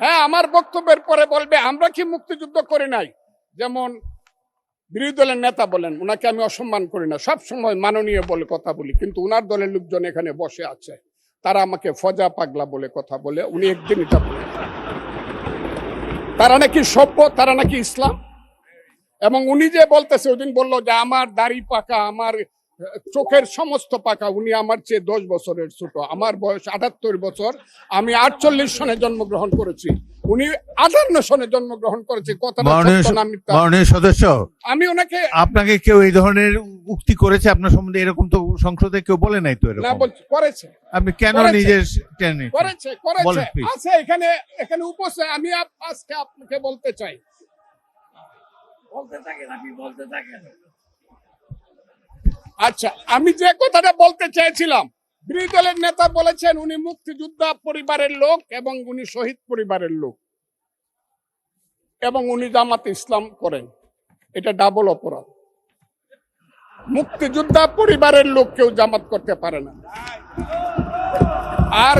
হ্যাঁ, আমার বক্তব্যের পরে বলবে আমরা কি মুক্তিযুদ্ধ করি নাই। যেমন বিরোধী দলের নেতা বলেন, উনাকে আমি অসম্মান করি না, সব সময় মাননীয় বলে কথা বলি, কিন্তু উনার দলের লোকজন এখানে বসে আছে, তারা আমাকে ফজা পাগলা বলে কথা বলে। উনি একদিন এটা বলে তারা নাকি সভ্য, তারা নাকি ইসলাম। এবং উনি যে বলতেছে, ওদিন বললো যে আমার দাড়ি পাকা, আমার চোখের সমস্ত পাকা, উনি আমার চেয়ে 10 বছরের ছোট। আমার বয়স 78 বছর, আমি 48 সনে জন্মগ্রহণ করেছি, উনি 58 সনে জন্মগ্রহণ করেছে। কথাটা সত্য না মিথ্যা? মাননীয় সদস্য, আমি ওনাকে, আপনাকে কেউ এই ধরনের উক্তি করেছে আপনার সম্বন্ধে? এরকম তো সংসদে কেউ বলে নাই তো এরকম। না বলছি করেছে, আপনি কেন করেছে, নিজের করেছে বলেন please। আছে এখানে, এখানে উপস্থিত। আমি আজকে আপনাকে বলতে চাই, আচ্ছা আমি যে কথাটা বলতে চেয়েছিলাম, বিরোধী দলের নেতা বলেছেন উনি মুক্তিযোদ্ধা পরিবারের লোক এবং উনি শহীদ পরিবারের লোক এবং উনি জামাতে ইসলাম করেন। এটা ডাবল অপরাধ। মুক্তিযোদ্ধা পরিবারের লোক কেউ জামাত করতে পারে না। আর